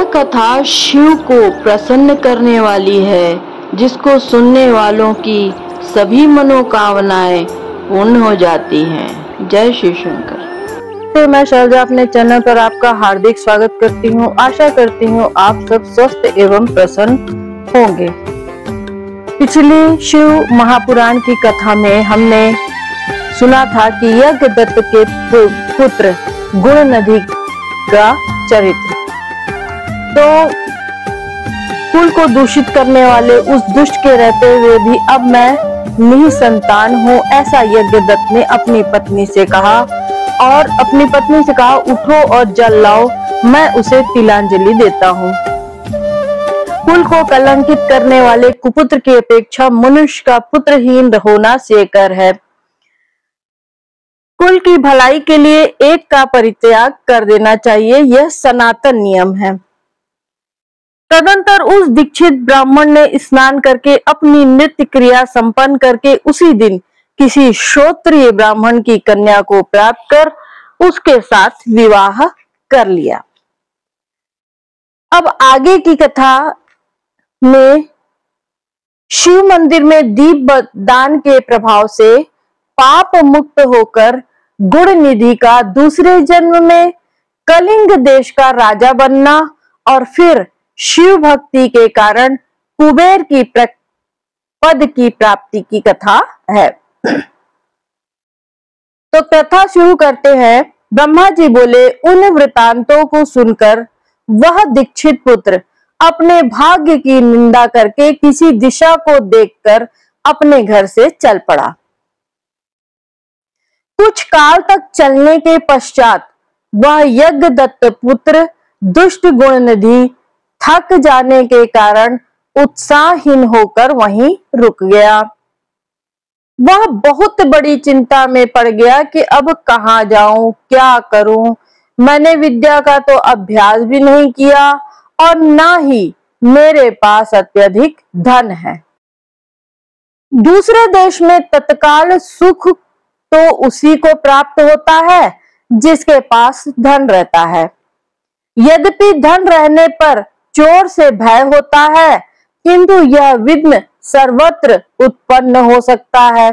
यह कथा शिव को प्रसन्न करने वाली है, जिसको सुनने वालों की सभी मनोकामनाएं पूर्ण हो जाती हैं। जय शिव शंकर। तो मैं शैलजा अपने चैनल पर आपका हार्दिक स्वागत करती हूँ। आशा करती हूँ आप सब स्वस्थ एवं प्रसन्न होंगे। पिछली शिव महापुराण की कथा में हमने सुना था कि यज्ञदत्त के पुत्र गुणनिधि का चरित्र। तो कुल को दूषित करने वाले उस दुष्ट के रहते हुए भी अब मैं निसंतान हूँ, ऐसा यज्ञदत्त ने अपनी पत्नी से कहा और अपनी पत्नी से कहा, उठो और जल लाओ, मैं उसे तिलांजलि देता हूँ। कुल को कलंकित करने वाले कुपुत्र की अपेक्षा मनुष्य का पुत्रहीन होना श्रेयस्कर है। कुल की भलाई के लिए एक का परित्याग कर देना चाहिए, यह सनातन नियम है। तदंतर उस दीक्षित ब्राह्मण ने स्नान करके अपनी नृत्य क्रिया संपन्न करके उसी दिन किसी श्रोत्रिय ब्राह्मण की कन्या को प्राप्त कर उसके साथ विवाह कर लिया। अब आगे की कथा में शिव मंदिर में दीप दान के प्रभाव से पाप मुक्त होकर गुणनिधि का दूसरे जन्म में कलिंग देश का राजा बनना और फिर शिव भक्ति के कारण कुबेर की पद की प्राप्ति की कथा है। तो कथा शुरू करते हैं। ब्रह्मा जी बोले, उन वृतांतों को सुनकर वह दीक्षित पुत्र अपने भाग्य की निंदा करके किसी दिशा को देखकर अपने घर से चल पड़ा। कुछ काल तक चलने के पश्चात वह यज्ञदत्त पुत्र दुष्ट गुणनिधि थक जाने के कारण उत्साहहीन होकर वहीं रुक गया। वह बहुत बड़ी चिंता में पड़ गया कि अब कहाँ जाऊं, क्या करूं। मैंने विद्या का तो अभ्यास भी नहीं किया और ना ही मेरे पास अत्यधिक धन है। दूसरे देश में तत्काल सुख तो उसी को प्राप्त होता है जिसके पास धन रहता है। यद्यपि धन रहने पर चोर से भय होता है, किंतु यह विघ्न सर्वत्र उत्पन्न हो सकता है।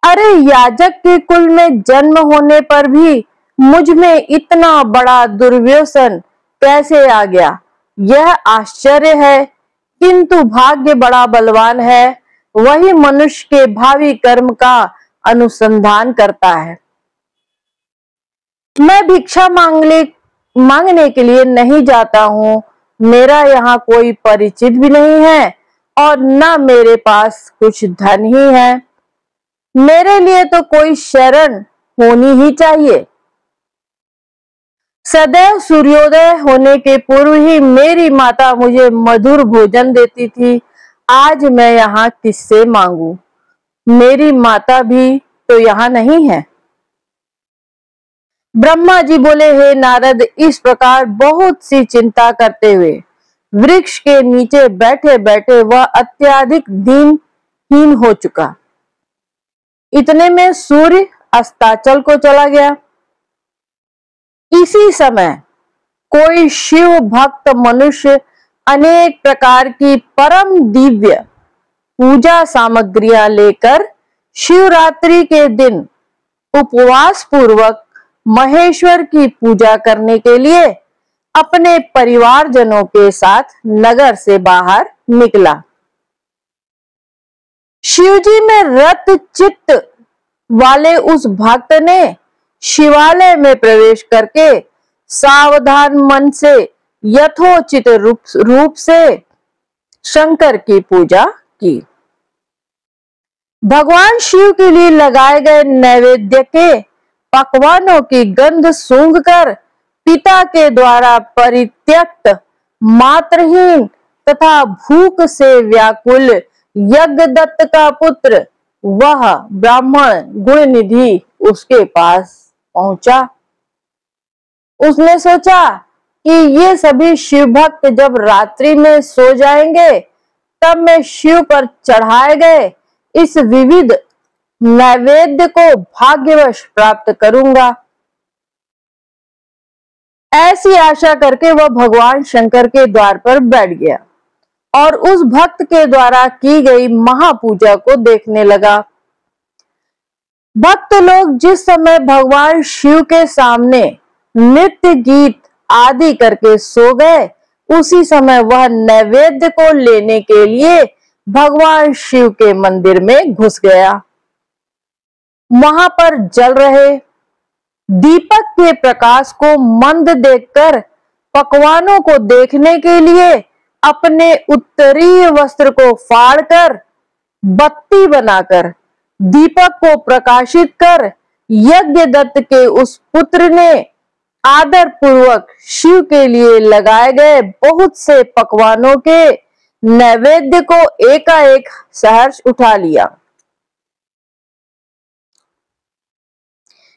अरे, याजक के कुल में जन्म होने पर भी मुझ में इतना बड़ा दुर्व्यसन कैसे आ गया, यह आश्चर्य है। किंतु भाग्य बड़ा बलवान है, वही मनुष्य के भावी कर्म का अनुसंधान करता है। मैं भिक्षा मांगने के लिए नहीं जाता हूँ। मेरा यहाँ कोई परिचित भी नहीं है और न मेरे पास कुछ धन ही है। मेरे लिए तो कोई शरण होनी ही चाहिए। सदैव सूर्योदय होने के पूर्व ही मेरी माता मुझे मधुर भोजन देती थी। आज मैं यहाँ किससे मांगू? मेरी माता भी तो यहाँ नहीं है। ब्रह्मा जी बोले, हे नारद, इस प्रकार बहुत सी चिंता करते हुए वृक्ष के नीचे बैठे बैठे वह अत्यधिक दीनहीन हो चुका। इतने में सूर्य अस्ताचल को चला गया। इसी समय कोई शिव भक्त मनुष्य अनेक प्रकार की परम दिव्य पूजा सामग्रियां लेकर शिवरात्रि के दिन उपवास पूर्वक महेश्वर की पूजा करने के लिए अपने परिवारजनों के साथ नगर से बाहर निकला। शिवजी में रत चित्त वाले उस भक्त ने शिवालय में प्रवेश करके सावधान मन से यथोचित रूप से शंकर की पूजा की। भगवान शिव के लिए लगाए गए नैवेद्य के पकवानों की गंध सूंघकर पिता के द्वारा परित्यक्त, मात्रहीन तथा भूख से व्याकुल यज्ञदत्त का पुत्र वह ब्राह्मण गुणनिधि उसके पास पहुंचा। उसने सोचा कि ये सभी शिव भक्त जब रात्रि में सो जाएंगे तब मैं शिव पर चढ़ाए गए इस विविध नैवेद्य को भाग्यवश प्राप्त करूंगा। ऐसी आशा करके वह भगवान शंकर के द्वार पर बैठ गया और उस भक्त के द्वारा की गई महापूजा को देखने लगा। भक्त लोग जिस समय भगवान शिव के सामने नृत्य गीत आदि करके सो गए, उसी समय वह नैवेद्य को लेने के लिए भगवान शिव के मंदिर में घुस गया। वहां पर जल रहे दीपक के प्रकाश को मंद देखकर पकवानों को देखने के लिए अपने उत्तरीय वस्त्र को फाड़कर बत्ती बनाकर दीपक को प्रकाशित कर यज्ञदत्त के उस पुत्र ने आदर पूर्वक शिव के लिए लगाए गए बहुत से पकवानों के नैवेद्य को एकाएक सहर्ष उठा लिया।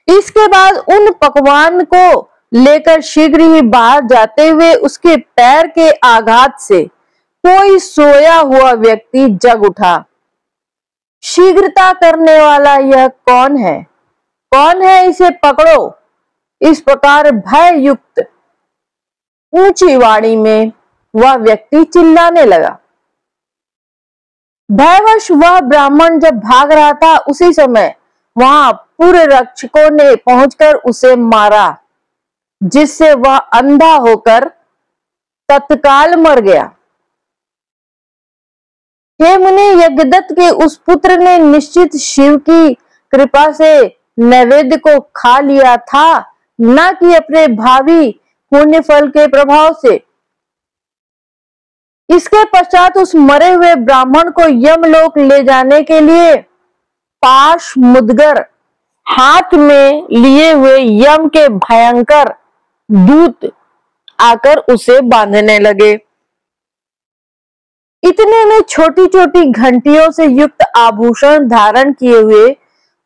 इसके बाद उन पकवान को लेकर शीघ्र ही बाहर जाते हुए उसके पैर के आघात से कोई सोया हुआ व्यक्ति जग उठा। शीघ्रता करने वाला यह कौन है? कौन है? इसे पकड़ो। इस प्रकार भय युक्त ऊंची वाणी में वह व्यक्ति चिल्लाने लगा। भयवश वह ब्राह्मण जब भाग रहा था, उसी समय वहां पूर्व रक्षकों ने पहुंचकर उसे मारा, जिससे वह अंधा होकर तत्काल मर गया। हे मुनि, यज्ञदत्त के उस पुत्र ने निश्चित शिव की कृपा से नैवेद्य को खा लिया था, न कि अपने भावी पुण्य फल के प्रभाव से। इसके पश्चात उस मरे हुए ब्राह्मण को यमलोक ले जाने के लिए पाश मुदगर हाथ में लिए हुए यम के भयंकर दूत आकर उसे बांधने लगे। इतने में छोटी छोटी घंटियों से युक्त आभूषण धारण किए हुए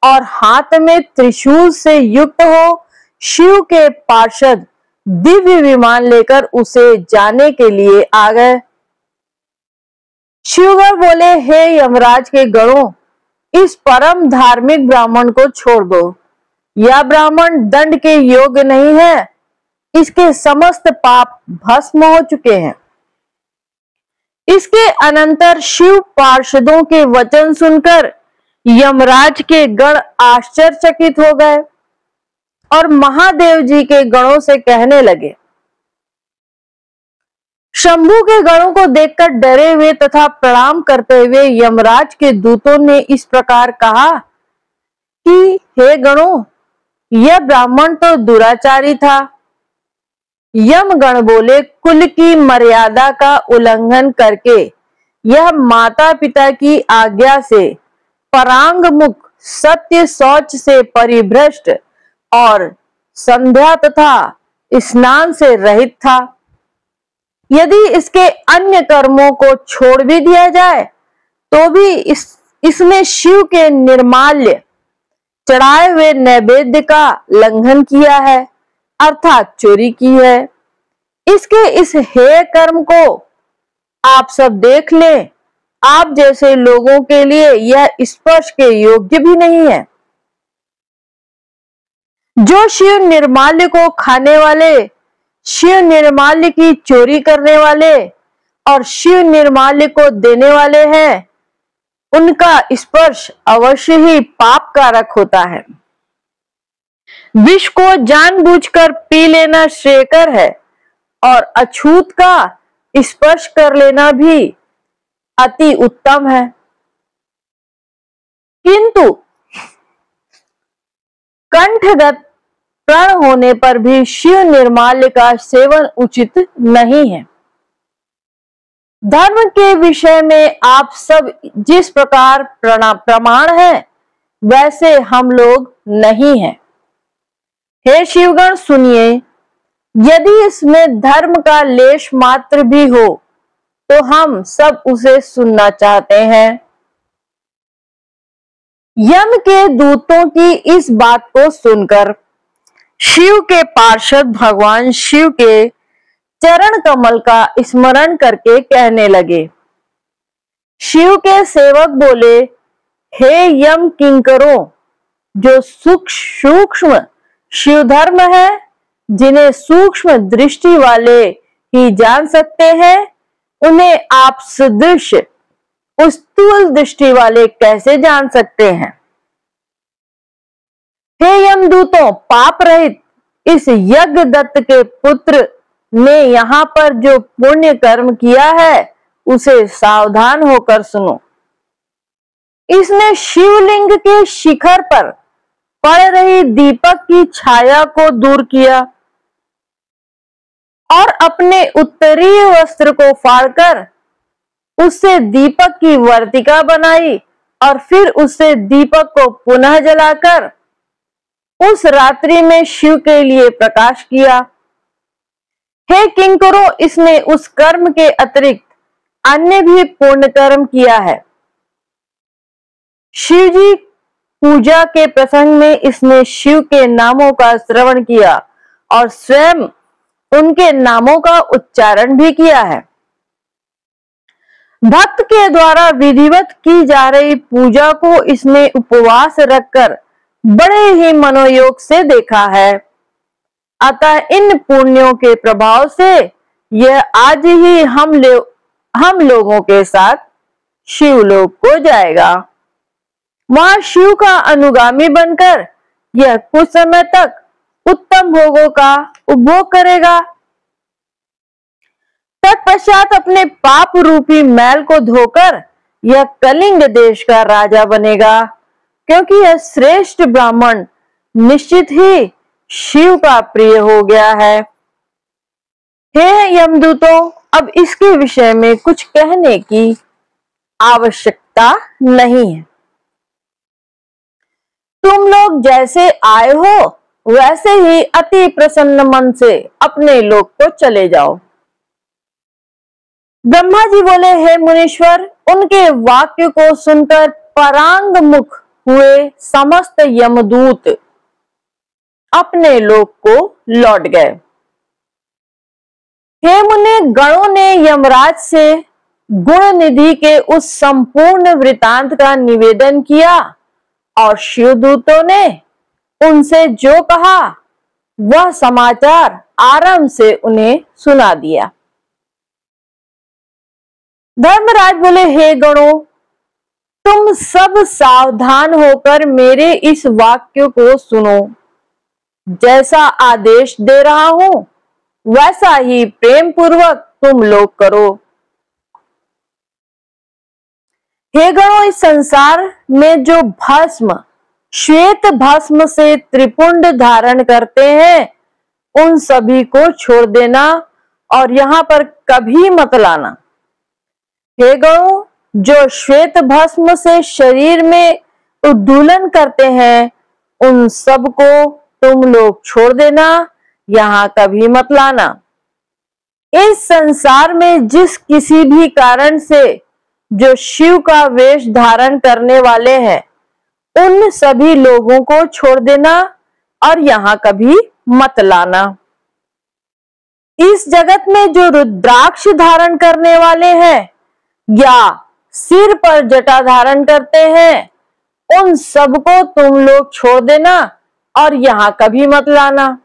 और हाथ में त्रिशूल से युक्त हो शिव के पार्षद दिव्य विमान लेकर उसे जाने के लिए आ गए। शिवगण बोले, हे यमराज के गणों, इस परम धार्मिक ब्राह्मण को छोड़ दो। यह ब्राह्मण दंड के योग्य नहीं है, इसके समस्त पाप भस्म हो चुके हैं। इसके अनंतर शिव पार्षदों के वचन सुनकर यमराज के गण आश्चर्यचकित हो गए और महादेव जी के गणों से कहने लगे। शंभू के गणों को देखकर डरे हुए तथा प्रणाम करते हुए यमराज के दूतों ने इस प्रकार कहा कि हे गणों, यह ब्राह्मण तो दुराचारी था। यम गण बोले, कुल की मर्यादा का उल्लंघन करके यह माता पिता की आज्ञा से परांग मुख, सत्य शौच से परिभ्रष्ट और संध्या तथा स्नान से रहित था। यदि इसके अन्य कर्मों को छोड़ भी दिया जाए तो भी इसने शिव के निर्माल्य चढ़ाए हुए नैवेद्य का लंघन किया है, अर्थात चोरी की है। इसके इस हेय कर्म को आप सब देख लें। आप जैसे लोगों के लिए यह स्पर्श के योग्य भी नहीं है। जो शिव निर्माल्य को खाने वाले, शिव निर्माल्य की चोरी करने वाले और शिव निर्माल्य को देने वाले हैं, उनका स्पर्श अवश्य ही पाप कारक होता है। विष को जानबूझकर पी लेना श्रेयकर है और अछूत का स्पर्श कर लेना भी अति उत्तम है, किंतु कंठगत प्रण होने पर भी शिव निर्माल्य का सेवन उचित नहीं है। धर्म के विषय में आप सब जिस प्रकार प्रमाण हैं, वैसे हम लोग नहीं हैं। हे शिवगण, सुनिए, यदि इसमें धर्म का लेश मात्र भी हो तो हम सब उसे सुनना चाहते हैं। यम के दूतों की इस बात को सुनकर शिव के पार्षद भगवान शिव के चरण कमल का स्मरण करके कहने लगे। शिव के सेवक बोले, हे यम किंकरों, जो सूक्ष्म शिव धर्म है जिन्हें सूक्ष्म दृष्टि वाले ही जान सकते हैं, उन्हें आप सदृश स्थूल दृष्टि वाले कैसे जान सकते हैं। हे यमदूतों, पाप रहित इस यज्ञ दत्त के पुत्र ने यहाँ पर जो पुण्य कर्म किया है उसे सावधान होकर सुनो। इसने शिवलिंग के शिखर पर पड़ रही दीपक की छाया को दूर किया और अपने उत्तरीय वस्त्र को फाड़कर उससे दीपक की वर्तिका बनाई और फिर उससे दीपक को पुनः जलाकर उस रात्रि में शिव के लिए प्रकाश किया। हे किंकरों, इसने उस कर्म के अतिरिक्त अन्य भी पुण्य कर्म किया है। शिव जी पूजा के प्रसंग में इसने शिव के नामों का श्रवण किया और स्वयं उनके नामों का उच्चारण भी किया है। भक्त के द्वारा विधिवत की जा रही पूजा को इसने उपवास रखकर बड़े ही मनोयोग से देखा है। अतः इन पुण्यों के प्रभाव से यह आज ही हम लोगों के साथ शिवलोक को जाएगा। वहां शिव का अनुगामी बनकर यह कुछ समय तक उत्तम भोगों का उपभोग करेगा। तत्पश्चात अपने पाप रूपी मैल को धोकर यह कलिंग देश का राजा बनेगा, क्योंकि यह श्रेष्ठ ब्राह्मण निश्चित ही शिव का प्रिय हो गया है। हे यमदूतों, अब इसके विषय में कुछ कहने की आवश्यकता नहीं है। तुम लोग जैसे आए हो वैसे ही अति प्रसन्न मन से अपने लोक को चले जाओ। ब्रह्मा जी बोले, हे मुनीश्वर, उनके वाक्य को सुनकर परांग मुख हुए समस्त यमदूत अपने लोक को लौट गए। हे मुने, गणों ने यमराज से गुण निधि के उस संपूर्ण वृतांत का निवेदन किया और शिवदूतों ने उनसे जो कहा वह समाचार आराम से उन्हें सुना दिया। धर्मराज बोले, हे गणों, तुम सब सावधान होकर मेरे इस वाक्य को सुनो। जैसा आदेश दे रहा हूं वैसा ही प्रेम पूर्वक तुम लोग करो। हे गणों, इस संसार में जो भस्म श्वेत भस्म से त्रिपुंड धारण करते हैं उन सभी को छोड़ देना और यहाँ पर कभी मत लाना। हे गणों, जो श्वेत भस्म से शरीर में उद्दूलन करते हैं उन सब को तुम लोग छोड़ देना, यहाँ कभी मत लाना। इस संसार में जिस किसी भी कारण से जो शिव का वेश धारण करने वाले हैं उन सभी लोगों को छोड़ देना और यहाँ कभी मत लाना। इस जगत में जो रुद्राक्ष धारण करने वाले हैं या सिर पर जटा धारण करते हैं उन सबको तुम लोग छोड़ देना और यहाँ कभी मत लाना।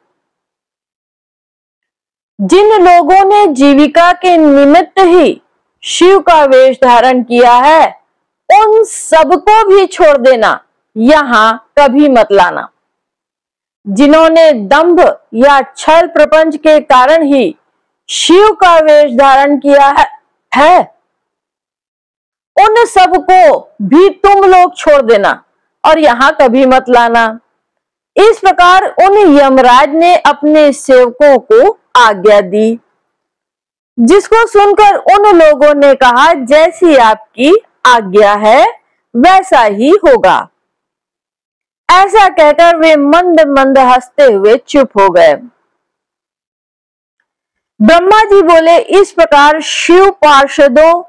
जिन लोगों ने जीविका के निमित्त ही शिव का वेश धारण किया है उन सबको भी छोड़ देना, यहाँ कभी मत लाना। जिन्होंने दंभ या छल प्रपंच के कारण ही शिव का वेश धारण किया है उन सबको भी तुम लोग छोड़ देना और यहाँ कभी मत लाना। इस प्रकार उन यमराज ने अपने सेवकों को आज्ञा दी, जिसको सुनकर उन लोगों ने कहा, जैसी आपकी आज्ञा है वैसा ही होगा। ऐसा कहकर वे मंद मंद हंसते हुए चुप हो गए। ब्रह्मा जी बोले, इस प्रकार शिव पार्षदों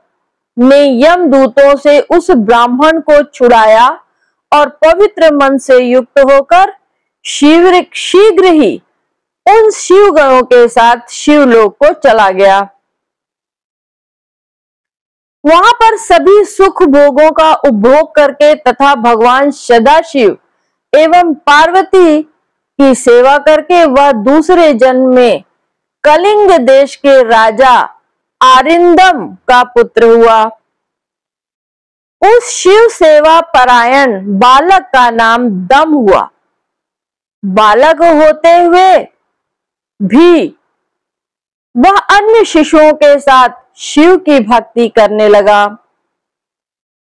ने यमदूतों से उस ब्राह्मण को छुड़ाया और पवित्र मन से युक्त होकर शीघ्र ही उन शिव गणों के साथ शिवलोक को चला गया। वहां पर सभी सुख भोगों का उपभोग करके तथा भगवान सदाशिव एवं पार्वती की सेवा करके वह दूसरे जन्म में कलिंग देश के राजा आरिंदम का पुत्र हुआ। उस शिव सेवा परायण बालक का नाम दम हुआ। बालक होते हुए भी वह अन्य शिशुओं के साथ शिव की भक्ति करने लगा।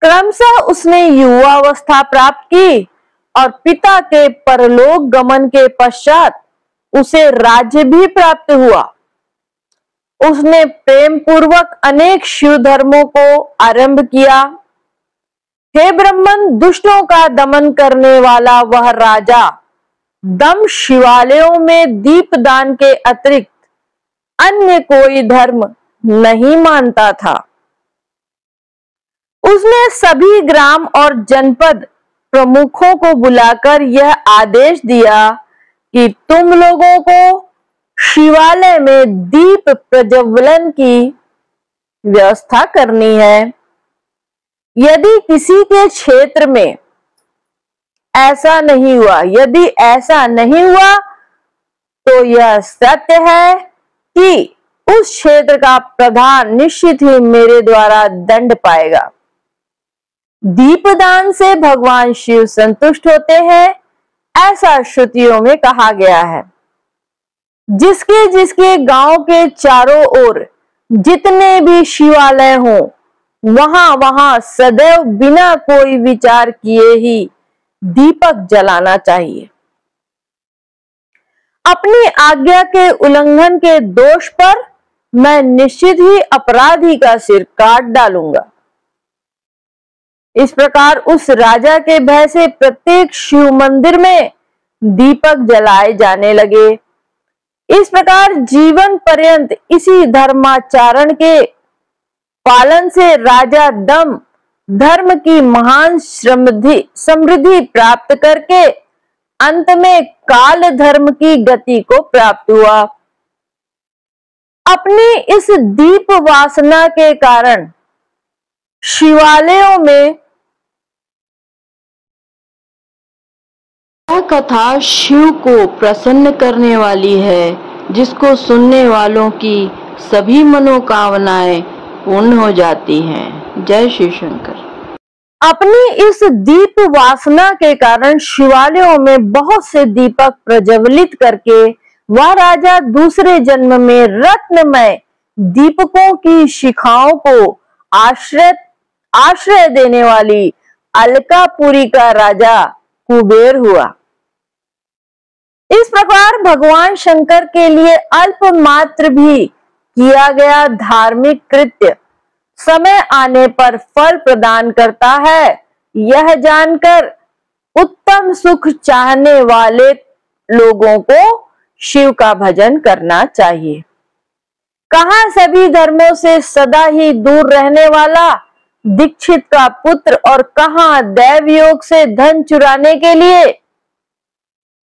क्रमशः उसने युवावस्था प्राप्त की और पिता के परलोक गमन के पश्चात उसे राज्य भी प्राप्त हुआ। उसने प्रेम पूर्वक अनेक शिव धर्मों को आरंभ किया। हे ब्राह्मण, दुष्टों का दमन करने वाला वह राजा दम शिवालयों में दीपदान के अतिरिक्त अन्य कोई धर्म नहीं मानता था। उसने सभी ग्राम और जनपद प्रमुखों को बुलाकर यह आदेश दिया कि तुम लोगों को शिवालय में दीप प्रज्वलन की व्यवस्था करनी है। यदि किसी के क्षेत्र में ऐसा नहीं हुआ, यदि ऐसा नहीं हुआ तो यह सत्य है कि उस क्षेत्र का प्रधान निश्चित ही मेरे द्वारा दंड पाएगा। दीपदान से भगवान शिव संतुष्ट होते हैं, ऐसा श्रुतियों में कहा गया है। जिसके जिसके गांव के चारों ओर जितने भी शिवालय हों, वहां वहां सदैव बिना कोई विचार किए ही दीपक जलाना चाहिए। अपनी आज्ञा के उल्लंघन के दोष पर मैं निश्चित ही अपराधी का सिर काट डालूंगा। इस प्रकार उस राजा के भय से प्रत्येक शिव मंदिर में दीपक जलाए जाने लगे। इस प्रकार जीवन पर्यंत इसी धर्माचरण के पालन से राजा दम धर्म की महान समृद्धि प्राप्त करके अंत में काल धर्म की गति को प्राप्त हुआ। अपनी इस दीप वासना के कारण शिवालयों में यह कथा शिव को प्रसन्न करने वाली है, जिसको सुनने वालों की सभी मनोकामनाएं पूर्ण हो जाती हैं। जय शिव शंकर। अपनी इस दीप वासना के कारण शिवालयों में बहुत से दीपक प्रज्वलित करके वह राजा दूसरे जन्म में रत्नमय दीपकों की शिखाओं को आश्रय देने वाली अलकापुरी का राजा कुबेर हुआ। इस प्रकार भगवान शंकर के लिए अल्प मात्र भी किया गया धार्मिक कृत्य समय आने पर फल प्रदान करता है, यह जानकर उत्तम सुख चाहने वाले लोगों को शिव का भजन करना चाहिए। कहाँ सभी धर्मों से सदा ही दूर रहने वाला दीक्षित का पुत्र और कहाँ दैव योग से धन चुराने के लिए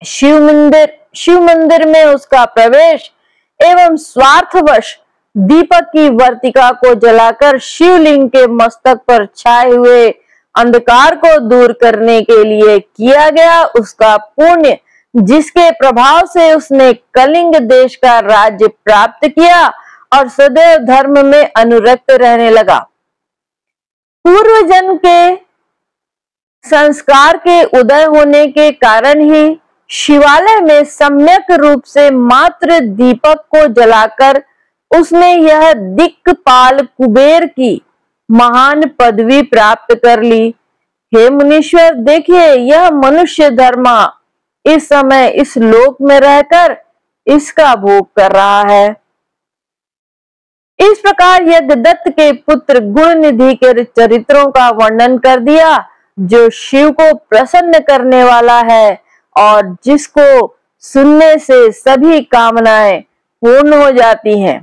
शिव मंदिर में उसका प्रवेश एवं स्वार्थवश दीपक की वर्तिका को जलाकर शिवलिंग के मस्तक पर छाए हुए अंधकार को दूर करने के लिए किया गया उसका पुण्य, जिसके प्रभाव से उसने कलिंग देश का राज्य प्राप्त किया और सदैव धर्म में अनुरक्त रहने लगा। पूर्व जन्म के संस्कार के उदय होने के कारण ही शिवालय में सम्यक रूप से मात्र दीपक को जलाकर उसने यह दिक्पाल कुबेर की महान पदवी प्राप्त कर ली। हे मुनीश्वर, देखिए यह मनुष्य धर्मा इस समय इस लोक में रहकर इसका भोग कर रहा है। इस प्रकार यज्ञदत्त के पुत्र गुणनिधि के चरित्रों का वर्णन कर दिया, जो शिव को प्रसन्न करने वाला है और जिसको सुनने से सभी कामनाएं पूर्ण हो जाती हैं।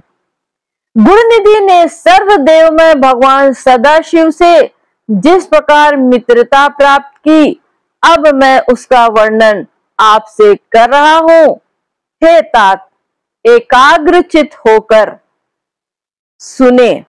गुणनिधि ने सर्वदेवमय भगवान सदाशिव से जिस प्रकार मित्रता प्राप्त की, अब मैं उसका वर्णन आपसे कर रहा हूं। हे तात, एकाग्रचित होकर सुने।